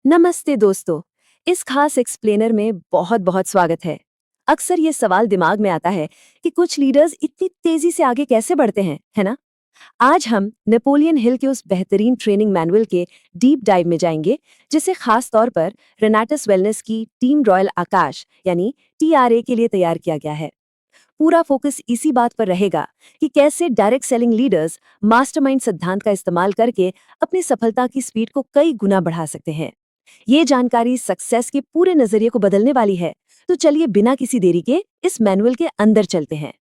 नमस्ते दोस्तों। इस खास एक्सप्लेनर में बहुत बहुत स्वागत है। अक्सर ये सवाल दिमाग में आता है कि कुछ लीडर्स इतनी तेजी से आगे कैसे बढ़ते हैं, है ना? आज हम नेपोलियन हिल के उस बेहतरीन ट्रेनिंग मैनुअल के डीप डाइव में जाएंगे, जिसे खास तौर पर रेनाटस वेलनेस की टीम रॉयल आकाश यानी टीआरए के लिए तैयार किया गया है। पूरा फोकस इसी बात पर रहेगा कि कैसे डायरेक्ट सेलिंग लीडर्स मास्टरमाइंड सिद्धांत का इस्तेमाल करके अपनी सफलता की स्पीड को कई गुना बढ़ा सकते हैं। ये जानकारी सक्सेस के पूरे नजरिए को बदलने वाली है। तो चलिए बिना किसी देरी के इस मैनुअल के अंदर चलते हैं।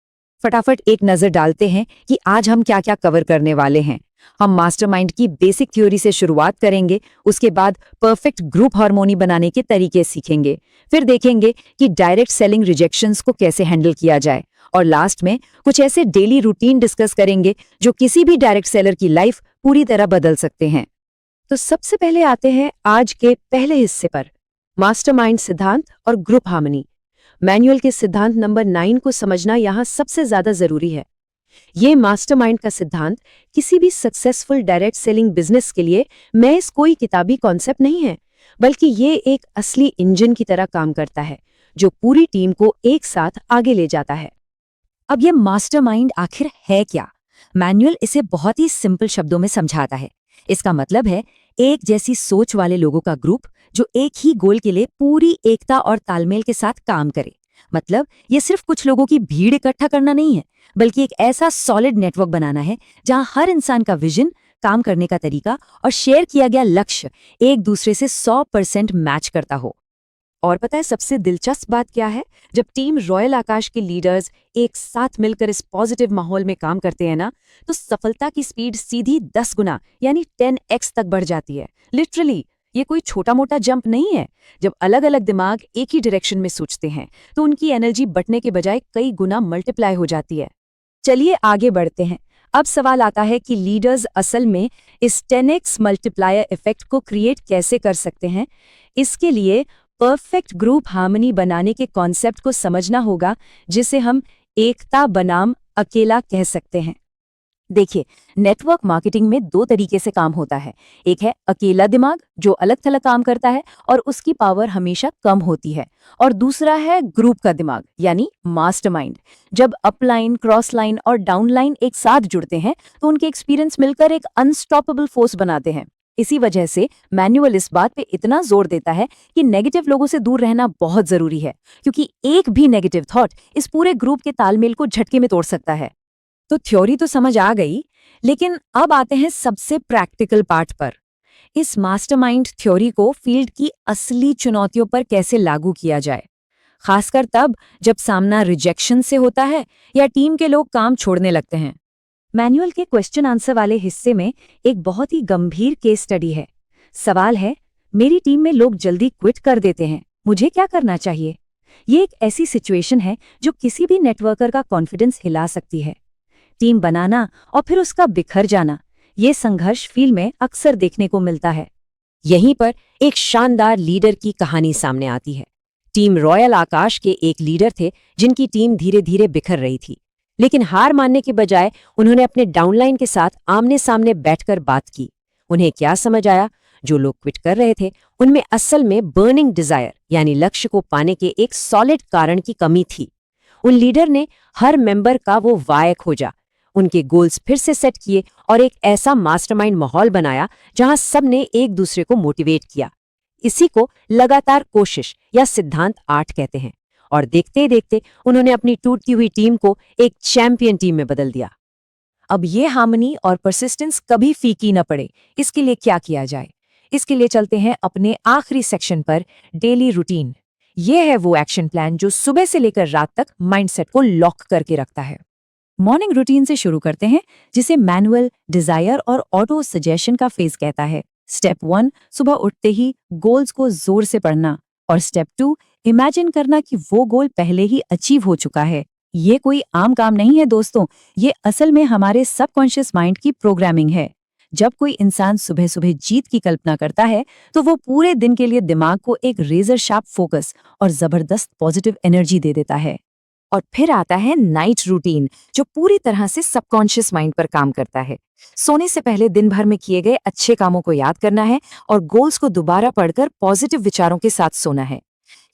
फटाफट एक नजर डालते हैं कि आज हम क्या क्या कवर करने वाले हैं। हम मास्टरमाइंड की बेसिक थ्योरी से शुरुआत करेंगे, उसके बाद परफेक्ट ग्रुप हार्मोनी बनाने के तरीके सीखेंगे, फिर देखेंगे कि डायरेक्ट सेलिंग रिजेक्शंस को कैसे हैंडल किया जाए, और लास्ट में कुछ ऐसे डेली रूटीन डिस्कस करेंगे जो किसी भी डायरेक्ट सेलर की लाइफ पूरी तरह बदल सकते हैं। तो सबसे पहले आते हैं आज के पहले हिस्से पर, मास्टरमाइंड सिद्धांत और ग्रुप हार्मनी। मैनुअल के सिद्धांत नंबर 9 को समझना यहाँ सबसे ज्यादा जरूरी है। ये मास्टरमाइंड का सिद्धांत किसी भी सक्सेसफुल डायरेक्ट सेलिंग बिजनेस के लिए महज कोई किताबी कॉन्सेप्ट नहीं है, बल्कि ये एक असली इंजन की तरह काम करता है जो पूरी टीम को एक साथ आगे ले जाता है। अब ये मास्टरमाइंड आखिर है क्या? मैनुअल इसे बहुत ही सिंपल शब्दों में समझाता है। इसका मतलब है एक जैसी सोच वाले लोगों का ग्रुप जो एक ही गोल के लिए पूरी एकता और तालमेल के साथ काम करे। मतलब ये सिर्फ कुछ लोगों की भीड़ इकट्ठा करना नहीं है, बल्कि एक ऐसा सॉलिड नेटवर्क बनाना है जहां हर इंसान का विजन, काम करने का तरीका और शेयर किया गया लक्ष्य एक दूसरे से 100% मैच करता हो। और पता है सबसे दिलचस्प बात क्या है? जब टीम रॉयल आकाश के लीडर्स एक साथ मिलकर इस पॉजिटिव माहौल में काम करते हैं ना, तो सफलता की स्पीड सीधी 10 गुना यानी 10x तक बढ़ जाती है। लिटरली ये कोई छोटा मोटा जंप नहीं है। जब अलग अलग दिमाग एक ही डायरेक्शन में सोचते हैं तो उनकी एनर्जी बटने के बजाय कई गुना मल्टीप्लाई हो जाती है। चलिए आगे बढ़ते हैं। अब सवाल आता है कि लीडर्स असल में इस 10x मल्टीप्लायर इफेक्ट को क्रिएट कैसे कर सकते हैं। इसके लिए परफेक्ट ग्रुप हार्मनी बनाने के कॉन्सेप्ट को समझना होगा, जिसे हम एकता बनाम अकेला कह सकते हैं। देखिए, नेटवर्क मार्केटिंग में दो तरीके से काम होता है। एक है अकेला दिमाग जो अलग थलग काम करता है और उसकी पावर हमेशा कम होती है, और दूसरा है ग्रुप का दिमाग यानी मास्टरमाइंड। जब अपलाइन, क्रॉस लाइन और डाउनलाइन एक साथ जुड़ते हैं तो उनके एक्सपीरियंस मिलकर एक अनस्टॉपेबल फोर्स बनाते हैं। इसी वजह से मैनुअल इस बात पे इतना जोर देता है कि नेगेटिव लोगों से दूर रहना बहुत जरूरी है, क्योंकि एक भी नेगेटिव थॉट इस पूरे ग्रुप के तालमेल को झटके में तोड़ सकता है। तो थ्योरी तो समझ आ गई, लेकिन अब आते हैं सबसे प्रैक्टिकल पार्ट पर। इस मास्टरमाइंड थ्योरी को फील्ड की असली चुनौतियों पर कैसे लागू किया जाए, खासकर तब जब सामना रिजेक्शन से होता है या टीम के लोग काम छोड़ने लगते हैं। मैनुअल के क्वेश्चन आंसर वाले हिस्से में एक बहुत ही गंभीर केस स्टडी है। सवाल है, मेरी टीम में लोग जल्दी क्विट कर देते हैं, मुझे क्या करना चाहिए? ये एक ऐसी सिचुएशन है जो किसी भी नेटवर्कर का कॉन्फिडेंस हिला सकती है। टीम बनाना और फिर उसका बिखर जाना, ये संघर्ष फील्ड में अक्सर देखने को मिलता है। यहीं पर एक शानदार लीडर की कहानी सामने आती है। टीम रॉयल आकाश के एक लीडर थे जिनकी टीम धीरे धीरे बिखर रही थी, लेकिन हार मानने के बजाय उन्होंने अपने डाउनलाइन के साथ आमने सामने बैठकर बात की। उन्हें क्या समझ आया? जो लोग क्विट कर रहे थे उनमें असल में बर्निंग डिजायर यानी लक्ष्य को पाने के एक सॉलिड कारण की कमी थी। उन लीडर ने हर मेंबर का वो वाय खोजा, उनके गोल्स फिर से सेट किए और एक ऐसा मास्टरमाइंड माहौल बनाया जहां सबने एक दूसरे को मोटिवेट किया। इसी को लगातार कोशिश या सिद्धांत 8 कहते हैं। और देखते देखते उन्होंने अपनी टूटती हुई टीम को एक चैंपियन टीम में बदल दिया। अब ये हार्मनी और परसिस्टेंस कभी फीकी न पड़े, इसके लिए क्या किया जाए? इसके लिए चलते हैं अपने आखिरी सेक्शन पर, डेली रूटीन। ये है वो एक्शन प्लान जो सुबह से लेकर रात तक माइंडसेट को लॉक करके रखता है। मॉर्निंग रूटीन से शुरू करते हैं, जिसे मैनुअल, डिजायर और ऑटो सजेशन का फेज कहता है। स्टेप 1, सुबह उठते ही गोल्स को जोर से पढ़ना। और स्टेप 2, इमेजिन करना कि वो गोल पहले ही अचीव हो चुका है। ये कोई आम काम नहीं है दोस्तों, ये असल में हमारे सबकॉन्शियस माइंड की प्रोग्रामिंग है। जब कोई इंसान सुबह सुबह जीत की कल्पना करता है तो वो पूरे दिन के लिए दिमाग को एक रेजर शार्प फोकस और जबरदस्त पॉजिटिव एनर्जी दे देता है। और फिर आता है नाइट रूटीन, जो पूरी तरह से सबकॉन्शियस माइंड पर काम करता है। सोने से पहले दिन भर में किए गए अच्छे कामों को याद करना है और गोल्स को दोबारा पढ़कर पॉजिटिव विचारों के साथ सोना है।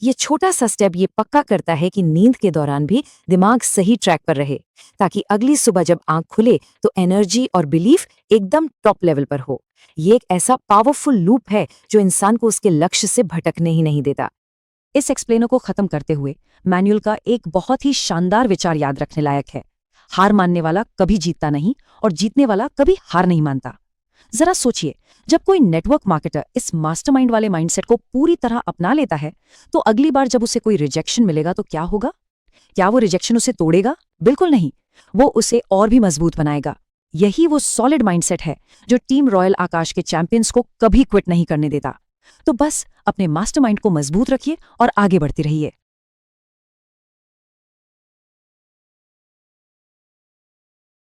ये छोटा सा स्टेप ये पक्का करता है कि नींद के दौरान भी दिमाग सही ट्रैक पर रहे, ताकि अगली सुबह जब आंख खुले तो एनर्जी और बिलीफ एकदम टॉप लेवल पर हो। ये एक ऐसा पावरफुल लूप है जो इंसान को उसके लक्ष्य से भटकने ही नहीं देता। इस एक्सप्लेनर को खत्म करते हुए मैनुअल का एक बहुत ही शानदार विचार याद रखने लायक है। हार मानने वाला कभी जीतता नहीं और जीतने वाला कभी हार नहीं मानता। जरा सोचिए, जब कोई नेटवर्क मार्केटर इस मास्टरमाइंड वाले माइंडसेट को पूरी तरह अपना लेता है, तो अगली बार जब उसे कोई रिजेक्शन मिलेगा तो क्या होगा? क्या वो रिजेक्शन उसे तोड़ेगा? बिल्कुल नहीं, वो उसे और भी मजबूत बनाएगा। यही वो सॉलिड माइंडसेट है जो टीम रॉयल आकाश के चैंपियंस को कभी क्विट नहीं करने देता। तो बस अपने मास्टरमाइंड को मजबूत रखिए और आगे बढ़ते रहिए।